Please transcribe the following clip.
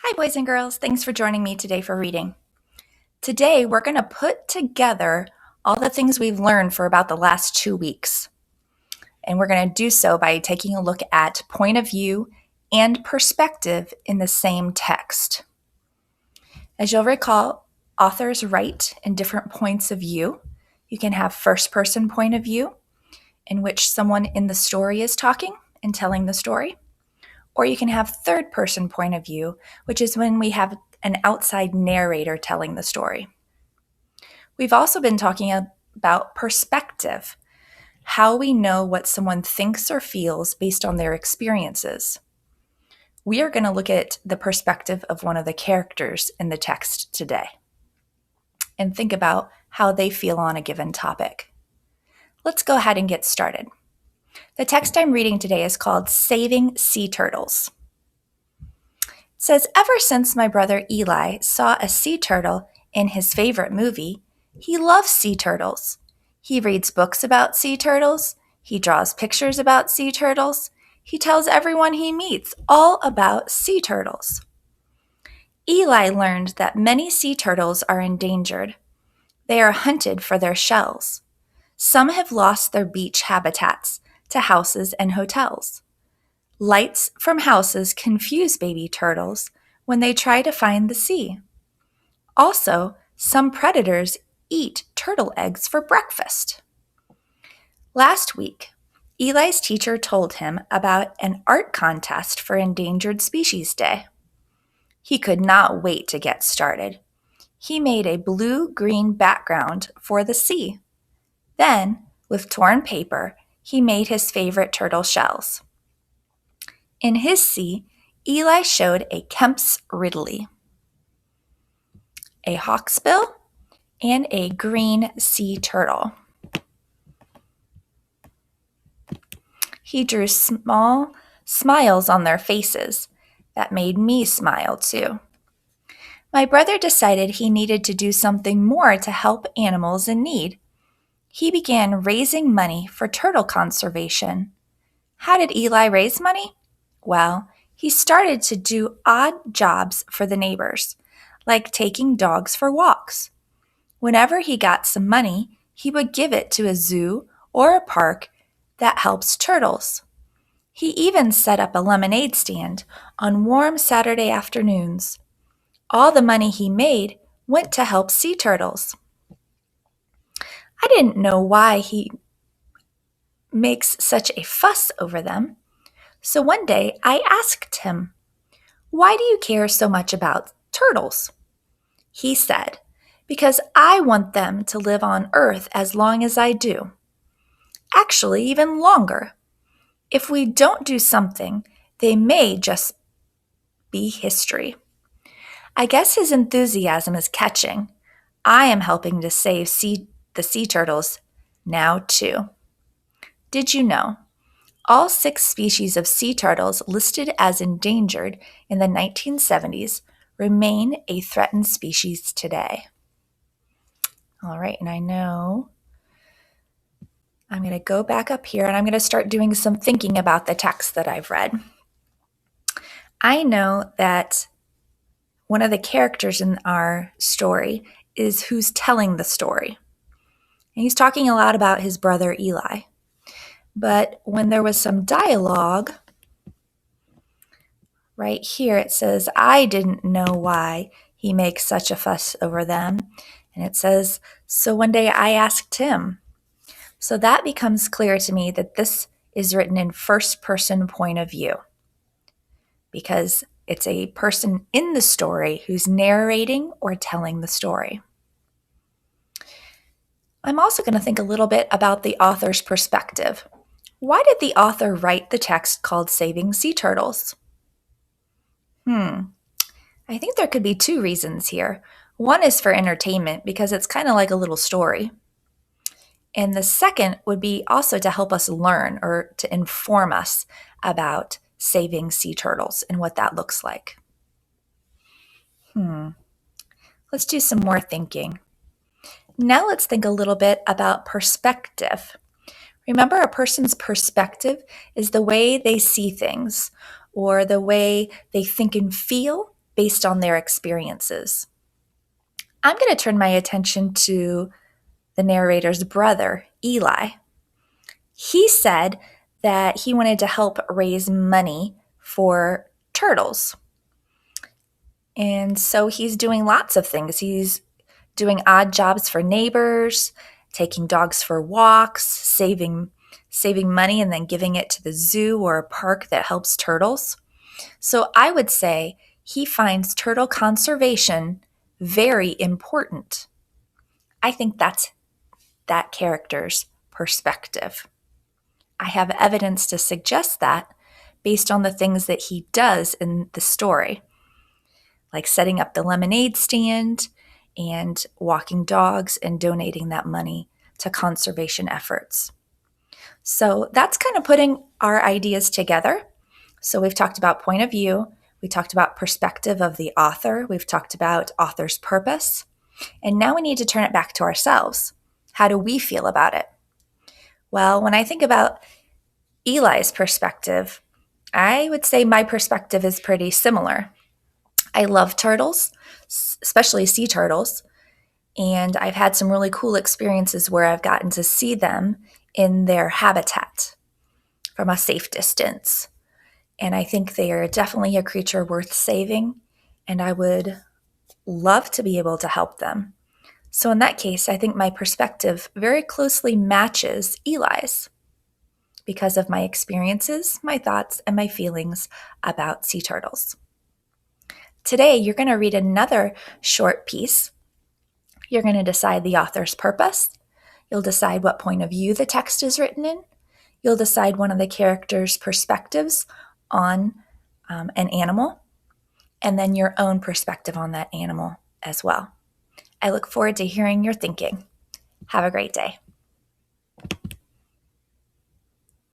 Hi, boys and girls. Thanks for joining me today for reading. Today, we're going to put together all the things we've learned for about the last 2 weeks. And we're going to do so by taking a look at point of view and perspective in the same text. As you'll recall, authors write in different points of view. You can have first-person point of view, in which someone in the story is talking and telling the story. Or you can have third-person point of view, which is when we have an outside narrator telling the story. We've also been talking about perspective, how we know what someone thinks or feels based on their experiences. We are going to look at the perspective of one of the characters in the text today and think about how they feel on a given topic. Let's go ahead and get started. The text I'm reading today is called Saving Sea Turtles. It says, ever since my brother Eli saw a sea turtle in his favorite movie, he loves sea turtles. He reads books about sea turtles. He draws pictures about sea turtles. He tells everyone he meets all about sea turtles. Eli learned that many sea turtles are endangered. They are hunted for their shells. Some have lost their beach habitats to houses and hotels. Lights from houses confuse baby turtles when they try to find the sea. Also, some predators eat turtle eggs for breakfast. Last week, Eli's teacher told him about an art contest for Endangered Species Day. He could not wait to get started. He made a blue-green background for the sea. Then, with torn paper, he made his favorite turtle shells. In his sea, Eli showed a Kemp's Ridley, a hawksbill, and a green sea turtle. He drew small smiles on their faces. That made me smile too. My brother decided he needed to do something more to help animals in need. He began raising money for turtle conservation. How did Eli raise money? Well, he started to do odd jobs for the neighbors, like taking dogs for walks. Whenever he got some money, he would give it to a zoo or a park that helps turtles. He even set up a lemonade stand on warm Saturday afternoons. All the money he made went to help sea turtles. I didn't know why he makes such a fuss over them, so one day I asked him, "Why do you care so much about turtles?" He said, "Because I want them to live on Earth as long as I do. Actually, even longer. If we don't do something, they may just be history." I guess his enthusiasm is catching. I am helping to save the sea turtles now too. Did you know? All 6 species of sea turtles listed as endangered in the 1970s remain a threatened species today. All right, and I know I'm going to go back up here and I'm going to start doing some thinking about the text that I've read. I know that one of the characters in our story is who's telling the story. And he's talking a lot about his brother Eli. But when there was some dialogue, right here it says, I didn't know why he makes such a fuss over them. And it says, so one day I asked him. So that becomes clear to me that this is written in first-person point of view, because it's a person in the story who's narrating or telling the story. I'm also going to think a little bit about the author's perspective. Why did the author write the text called Saving Sea Turtles? I think there could be 2 reasons here. One is for entertainment, because it's kind of like a little story. And the second would be also to help us learn or to inform us about saving sea turtles and what that looks like. Let's do some more thinking. Now let's think a little bit about perspective. Remember, a person's perspective is the way they see things or the way they think and feel based on their experiences. I'm going to turn my attention to the narrator's brother, Eli. He said that he wanted to help raise money for turtles. And so he's doing lots of things. He's doing odd jobs for neighbors, taking dogs for walks, saving money and then giving it to the zoo or a park that helps turtles. So I would say he finds turtle conservation very important. I think that's that character's perspective. I have evidence to suggest that based on the things that he does in the story, like setting up the lemonade stand and walking dogs and donating that money to conservation efforts. So that's kind of putting our ideas together. So we've talked about point of view, we talked about perspective of the author, we've talked about author's purpose, and now we need to turn it back to ourselves. How do we feel about it? Well, when I think about Eli's perspective, I would say my perspective is pretty similar. I love turtles, especially sea turtles, and I've had some really cool experiences where I've gotten to see them in their habitat from a safe distance. And I think they are definitely a creature worth saving, and I would love to be able to help them. So in that case, I think my perspective very closely matches Eli's because of my experiences, my thoughts, and my feelings about sea turtles. Today, you're going to read another short piece. You're going to decide the author's purpose. You'll decide what point of view the text is written in. You'll decide one of the characters' perspectives on an animal, and then your own perspective on that animal as well. I look forward to hearing your thinking. Have a great day.